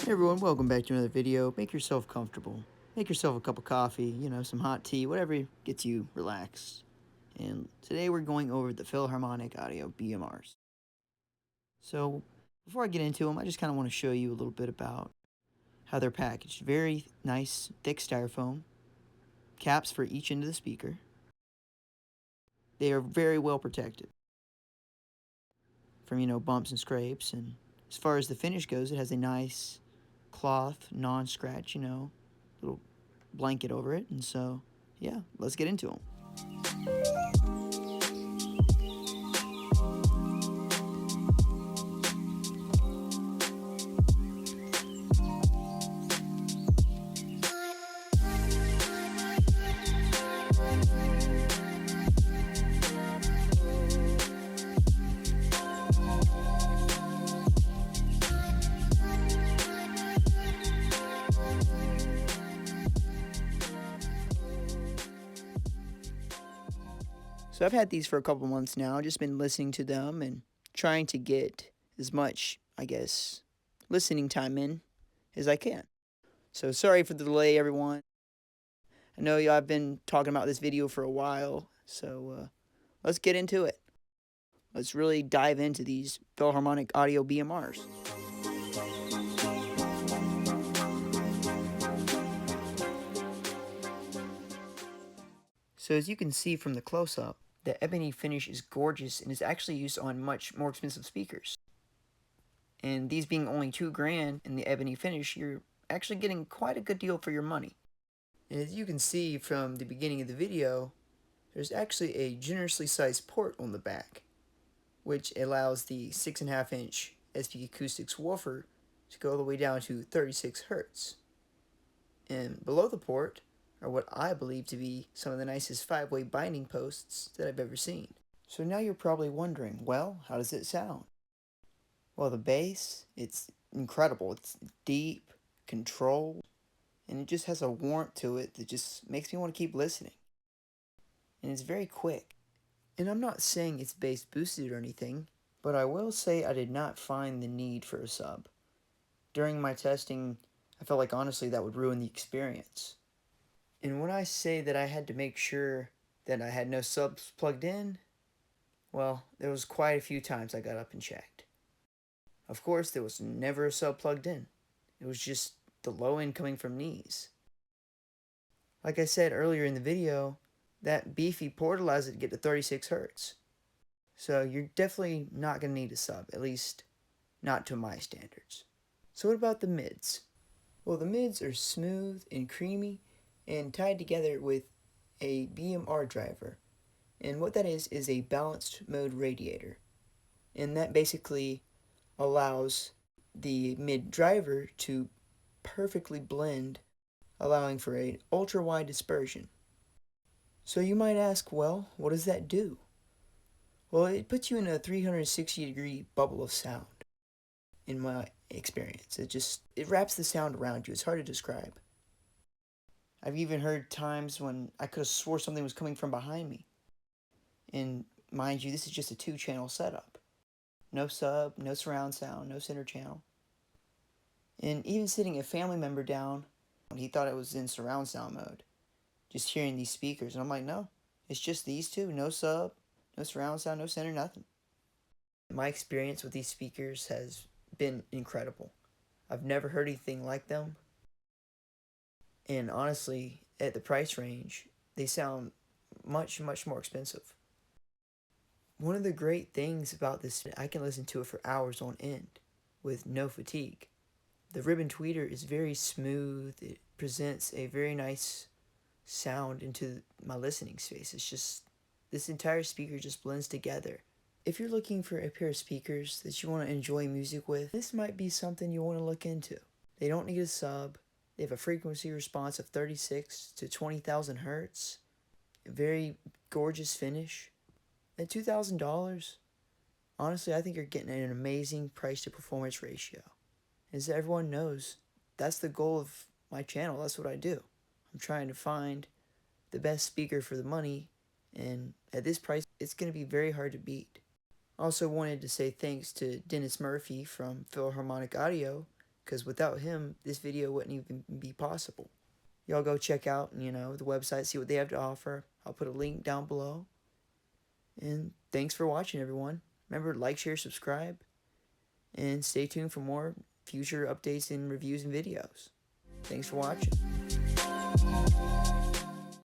Hey everyone, welcome back to another video. Make yourself comfortable. Make yourself a cup of coffee, some hot tea, whatever gets you relaxed. And today we're going over the Philharmonic Audio BMRs. So, before I get into them, I just kind of want to show you a little bit about how they're packaged. Very nice, thick styrofoam, caps for each end of the speaker. They are very well protected from, bumps and scrapes. And as far as the finish goes, it has a nice cloth, non-scratch, little blanket over it. And so, yeah, let's get into them. So I've had these for a couple months now, just been listening to them and trying to get as much, listening time in as I can. So sorry for the delay, everyone. I know y'all have been talking about this video for a while, so let's get into it. Let's really dive into these Philharmonic Audio BMRs. So as you can see from the close-up, the ebony finish is gorgeous and is actually used on much more expensive speakers. And these being only $2,000 in the ebony finish, you're actually getting quite a good deal for your money. And as you can see from the beginning of the video, there's actually a generously sized port on the back, which allows the 6.5-inch SP Acoustics woofer to go all the way down to 36 Hz. And below the port are what I believe to be some of the nicest 5-way binding posts that I've ever seen. So now you're probably wondering, well, how does it sound? Well, the bass, it's incredible. It's deep, controlled, and it just has a warmth to it that just makes me want to keep listening. And it's very quick. And I'm not saying it's bass boosted or anything, but I will say I did not find the need for a sub. During my testing, I felt like honestly that would ruin the experience. And when I say that I had to make sure that I had no subs plugged in, well, there was quite a few times I got up and checked. Of course, there was never a sub plugged in. It was just the low end coming from knees. Like I said earlier in the video, that beefy port allows it to get to 36 Hz. So you're definitely not going to need a sub, at least not to my standards. So what about the mids? Well, the mids are smooth and creamy and tied together with a BMR driver. And what that is a balanced mode radiator. And that basically allows the mid driver to perfectly blend, allowing for an ultra wide dispersion. So you might ask, well, what does that do? Well, it puts you in a 360-degree bubble of sound, in my experience. It wraps the sound around you. It's hard to describe. I've even heard times when I could have swore something was coming from behind me. And mind you, this is just a 2-channel setup. No sub, no surround sound, no center channel. And even sitting a family member down, he thought it was in surround sound mode. Just hearing these speakers, and I'm like, no, it's just these two, no sub, no surround sound, no center, nothing. My experience with these speakers has been incredible. I've never heard anything like them. And honestly, at the price range, they sound much, much more expensive. One of the great things about this, I can listen to it for hours on end with no fatigue. The ribbon tweeter is very smooth. It presents a very nice sound into my listening space. It's just, this entire speaker just blends together. If you're looking for a pair of speakers that you want to enjoy music with, this might be something you want to look into. They don't need a sub. They have a frequency response of 36 to 20,000 Hertz. A very gorgeous finish. At $2,000, honestly, I think you're getting an amazing price to performance ratio. As everyone knows, that's the goal of my channel. That's what I do. I'm trying to find the best speaker for the money, and at this price, it's going to be very hard to beat. Also wanted to say thanks to Dennis Murphy from Philharmonic Audio, because without him, this video wouldn't even be possible. Y'all go check out, the website, see what they have to offer. I'll put a link down below. And thanks for watching, everyone. Remember, like, share, subscribe, and stay tuned for more future updates and reviews and videos. Thanks for watching.